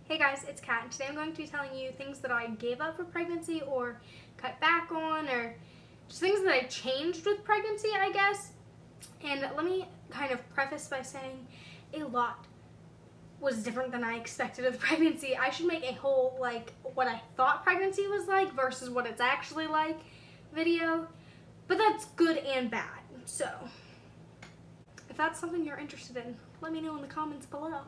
Hey guys, it's Kat, and today I'm going to be telling you things that I gave up for pregnancy or cut back on, or just things that I changed with pregnancy, I guess. And let me kind of preface by saying a lot was different than I expected with pregnancy. I should make a whole, what I thought pregnancy was like versus what it's actually like video, but that's good and bad. So, if that's something you're interested in, let me know in the comments below.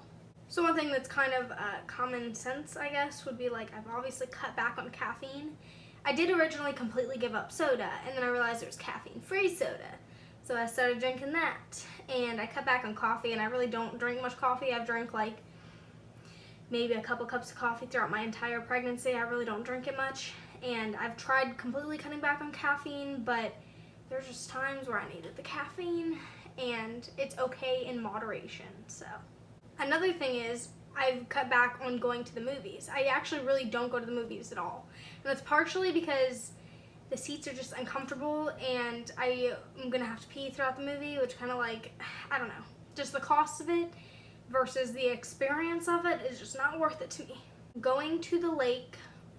So one thing that's kind of common sense, I guess, would be I've obviously cut back on caffeine. I did originally completely give up soda, and then I realized there was caffeine-free soda. So I started drinking that, and I cut back on coffee, and I really don't drink much coffee. I've drank maybe a couple cups of coffee throughout my entire pregnancy. I really don't drink it much, and I've tried completely cutting back on caffeine, but there's just times where I needed the caffeine, and it's okay in moderation, so. Another thing is, I've cut back on going to the movies. I actually really don't go to the movies at all. And that's partially because the seats are just uncomfortable and I'm gonna have to pee throughout the movie, which kind of I don't know, just the cost of it versus the experience of it is just not worth it to me. Going to the lake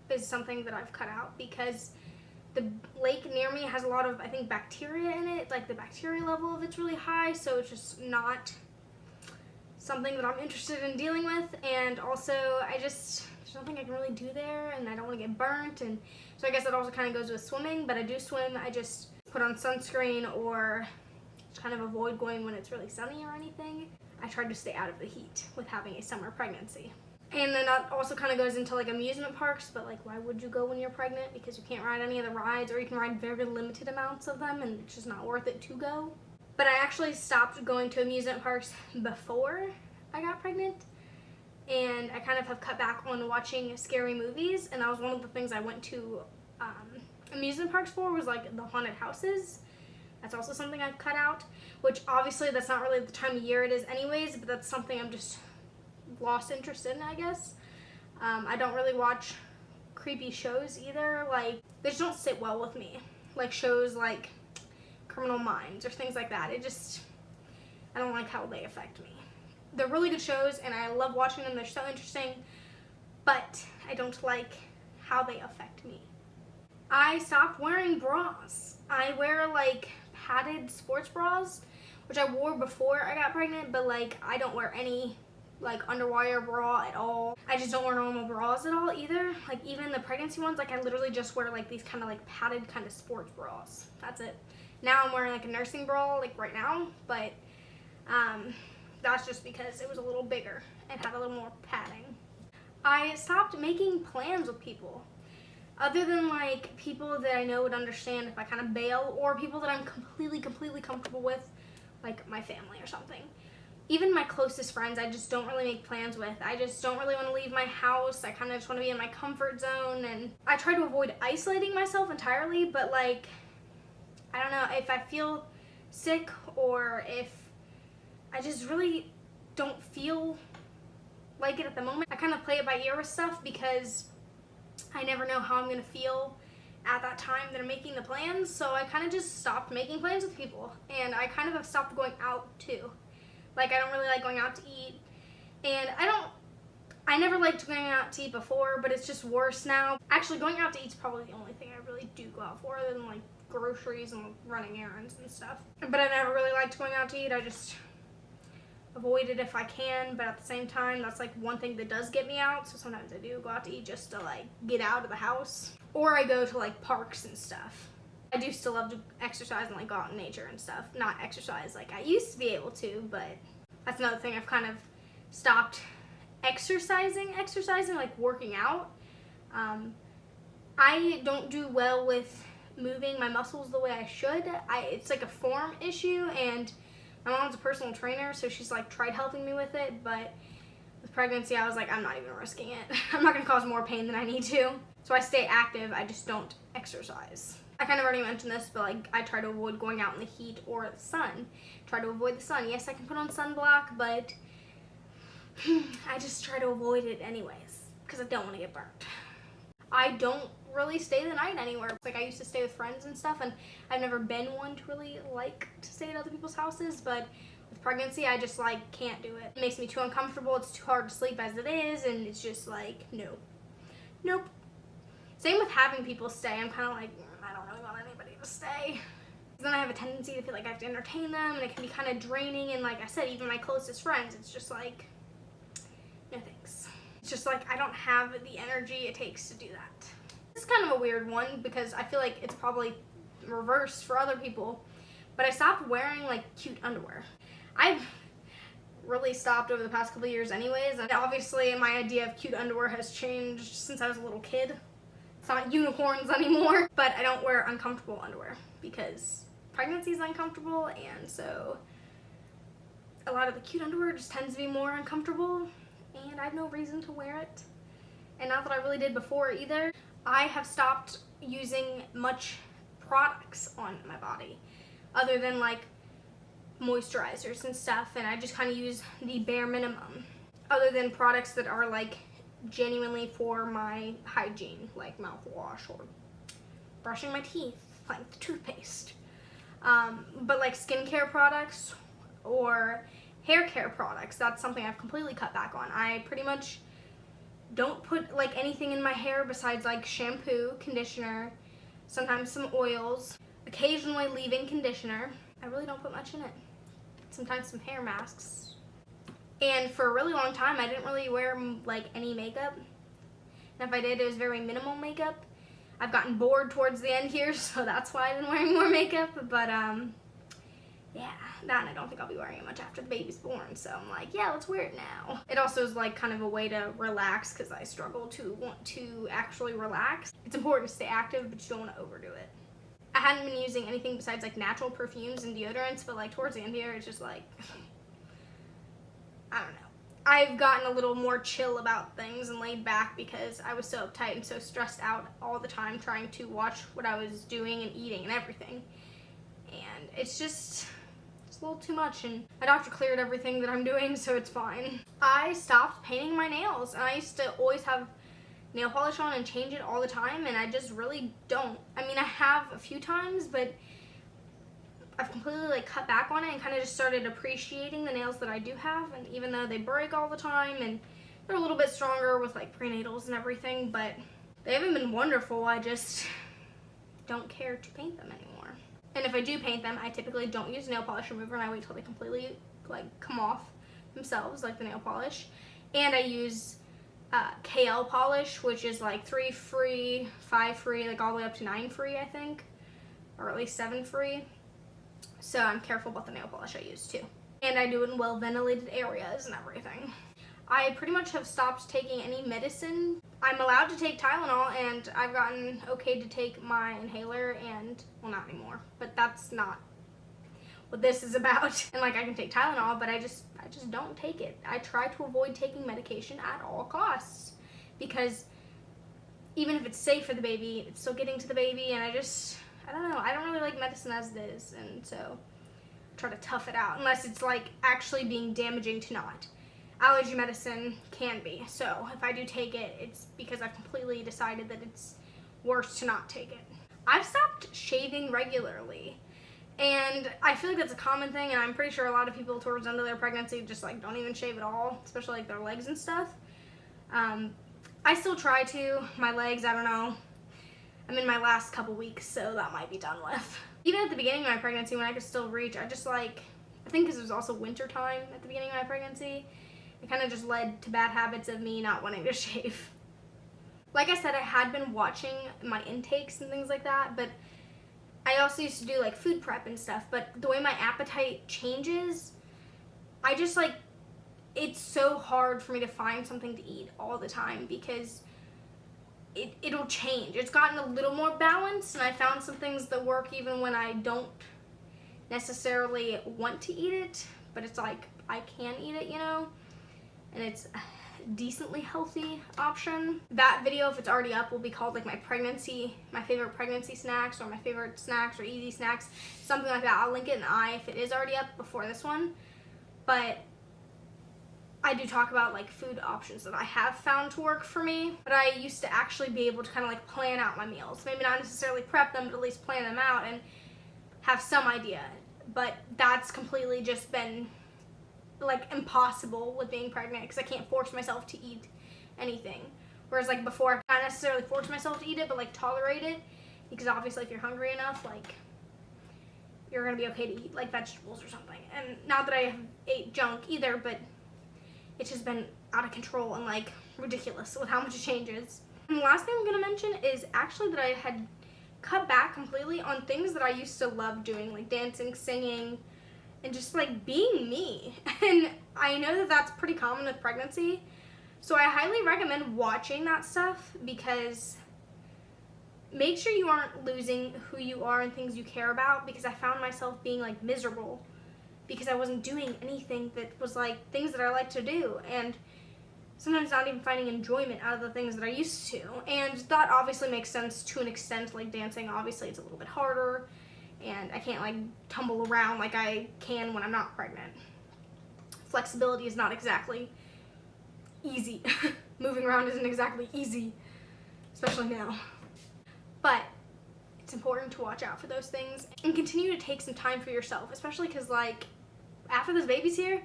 is something that I've cut out because the lake near me has a lot of, I think, bacteria in it. The bacteria level of it's really high, so it's just not something that I'm interested in dealing with, and also there's nothing I can really do there, and I don't want to get burnt, and so I guess that also kind of goes with swimming. But I do swim. I just put on sunscreen or just kind of avoid going when it's really sunny or anything. I tried to stay out of the heat with having a summer pregnancy. And then that also kind of goes into amusement parks, but why would you go when you're pregnant? Because you can't ride any of the rides, or you can ride very limited amounts of them, and it's just not worth it to go. But I actually stopped going to amusement parks before I got pregnant, and I kind of have cut back on watching scary movies, and that was one of the things I went to amusement parks for, was the haunted houses. That's also something I've cut out, which obviously that's not really the time of year it is anyways, but that's something I'm just lost interest in, I guess. I don't really watch creepy shows either. They just don't sit well with me. Shows like Criminal Minds or things like that. I don't like how they affect me. They're really good shows and I love watching them. They're so interesting, but I don't like how they affect me. I stopped wearing bras. I wear padded sports bras, which I wore before I got pregnant, but I don't wear any underwire bra at all. I just don't wear normal bras at all either. Even the pregnancy ones, I literally just wear these kind of padded kind of sports bras. That's it. Now I'm wearing a nursing bra right now, but that's just because it was a little bigger and had a little more padding. I stopped making plans with people, other than people that I know would understand if I kind of bail, or people that I'm completely comfortable with, my family or something. Even my closest friends, I just don't really make plans with. I just don't really want to leave my house. I kind of just want to be in my comfort zone, and I try to avoid isolating myself entirely, but I don't know, if I feel sick or if I just really don't feel like it at the moment, I kind of play it by ear with stuff because I never know how I'm going to feel at that time that I'm making the plans. So I kind of just stopped making plans with people, and I kind of have stopped going out too. I don't really like going out to eat, and I never liked going out to eat before, but it's just worse now. Actually, going out to eat is probably the only thing I really do go out for, other than groceries and running errands and stuff. But I never really liked going out to eat. I just avoid it if I can, but at the same time, that's one thing that does get me out. So sometimes I do go out to eat just to get out of the house, or I go to parks and stuff. I do still love to exercise and go out in nature and stuff. Not exercise like I used to be able to, but that's another thing I've kind of stopped exercising, working out. I don't do well with moving my muscles the way I should. It's a form issue, and my mom's a personal trainer, so she's tried helping me with it, but with pregnancy I was I'm not even risking it. I'm not gonna cause more pain than I need to. So I stay active, I just don't exercise. I kind of already mentioned this, but I try to avoid going out in the heat or the sun. Try to avoid the sun. Yes, I can put on sunblock, but I just try to avoid it anyways because I don't want to get burnt. I don't really stay the night anywhere. I used to stay with friends and stuff, and I've never been one to really like to stay at other people's houses, but With pregnancy, I just like can't do it. It makes me too uncomfortable. It's too hard to sleep as it is, and it's just like, no. Nope. Same with having people stay. I'm kind of like, I don't really want anybody to stay. Then I have a tendency to feel like I have to entertain them, and it can be kind of draining. And like I said, even my closest friends, it's just like, no thanks. It's just like I don't have the energy it takes to do that. This is kind of a weird one because I feel like it's probably reversed for other people, but I stopped wearing like cute underwear. I've really stopped over the past couple of years anyways, and obviously my idea of cute underwear has changed since I was a little kid. It's not unicorns anymore, but I don't wear uncomfortable underwear because pregnancy is uncomfortable, and so a lot of the cute underwear just tends to be more uncomfortable, and I have no reason to wear it. And not that I really did before either. I have stopped using much products on my body other than like moisturizers and stuff, and I just kind of use the bare minimum other than products that are like genuinely for my hygiene, like mouthwash or brushing my teeth, like the toothpaste. But like skincare products or hair care products, that's something I've completely cut back on. I pretty much don't put like anything in my hair besides like shampoo, conditioner, sometimes some oils, occasionally leave-in conditioner. I really don't put much in it. Sometimes some hair masks. And for a really long time, I didn't really wear like any makeup. And if I did, it was very minimal makeup. I've gotten bored towards the end here, so that's why I've been wearing more makeup. But yeah, that, and I don't think I'll be wearing it much after the baby's born. So I'm like, yeah, let's wear it now. It also is like kind of a way to relax because I struggle to want to actually relax. It's important to stay active, but you don't want to overdo it. I hadn't been using anything besides like natural perfumes and deodorants, but like towards the end here, it's just like, I don't know. I've gotten a little more chill about things and laid back because I was so uptight and so stressed out all the time trying to watch what I was doing and eating and everything. And it's a little too much, and my doctor cleared everything that I'm doing, so it's fine. I stopped painting my nails, and I used to always have nail polish on and change it all the time, and I just really don't. I mean, I have a few times, but I've completely like cut back on it and kind of just started appreciating the nails that I do have. And even though they break all the time and they're a little bit stronger with like prenatals and everything, but they haven't been wonderful. I just don't care to paint them anymore. And if I do paint them, I typically don't use nail polish remover, and I wait till they completely like come off themselves, like the nail polish. And I use KL polish, which is like 3 free, 5 free, like all the way up to 9 free, I think, or at least 7 free. So I'm careful about the nail polish I use too. And I do it in well ventilated areas and everything. I pretty much have stopped taking any medicine. I'm allowed to take Tylenol, and I've gotten okay to take my inhaler, and, well, not anymore, but that's not what this is about. And like I can take Tylenol, but I just don't take it. I try to avoid taking medication at all costs because even if it's safe for the baby, it's still getting to the baby, and I don't know, I don't really like medicine as it is, and so I try to tough it out unless it's like actually being damaging to not. Allergy medicine can be, so if I do take it, it's because I've completely decided that it's worse to not take it. I've stopped shaving regularly, and I feel like that's a common thing, and I'm pretty sure a lot of people towards the end of their pregnancy just like don't even shave at all, especially like their legs and stuff. I still try to. My legs, I don't know. I'm in my last couple weeks, so that might be done with. Even at the beginning of my pregnancy, when I could still reach, I think because it was also winter time at the beginning of my pregnancy, it kind of just led to bad habits of me not wanting to shave. Like I said, I had been watching my intakes and things like that, but I also used to do like food prep and stuff, but the way my appetite changes, I just like, it's so hard for me to find something to eat all the time because it'll change. It's gotten a little more balanced, and I found some things that work even when I don't necessarily want to eat it, but it's like I can eat it, you know, and it's a decently healthy option. That video, if it's already up, will be called like my favorite pregnancy snacks, or my favorite snacks or easy snacks, something like that. I'll link it in the eye if it is already up before this one, but I do talk about like food options that I have found to work for me, but I used to actually be able to kind of like plan out my meals. Maybe not necessarily prep them, but at least plan them out and have some idea. But that's completely just been like impossible with being pregnant because I can't force myself to eat anything. Whereas like before, I can't necessarily force myself to eat it, but like tolerate it, because obviously if you're hungry enough, like you're gonna be okay to eat like vegetables or something. And not that I have ate junk either, but it's just been out of control and like ridiculous with how much it changes. And the last thing I'm gonna mention is actually that I had cut back completely on things that I used to love doing, like dancing, singing, and just like being me. And I know that that's pretty common with pregnancy, so I highly recommend watching that stuff, because make sure you aren't losing who you are and things you care about, because I found myself being like miserable because I wasn't doing anything that was like things that I like to do, and sometimes not even finding enjoyment out of the things that I used to. And that obviously makes sense to an extent. Like dancing, obviously it's a little bit harder, and I can't like tumble around like I can when I'm not pregnant. Flexibility is not exactly easy. Moving around isn't exactly easy, especially now. But it's important to watch out for those things and continue to take some time for yourself, especially because like after this baby's here,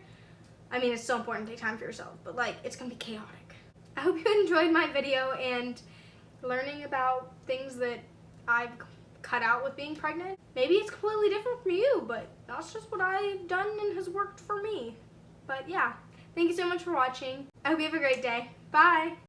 I mean, it's so important to take time for yourself, but like it's gonna be chaotic. I hope you enjoyed my video and learning about things that I've cut out with being pregnant. Maybe it's completely different from you, but that's just what I've done and has worked for me. But yeah, thank you so much for watching. I hope you have a great day. Bye!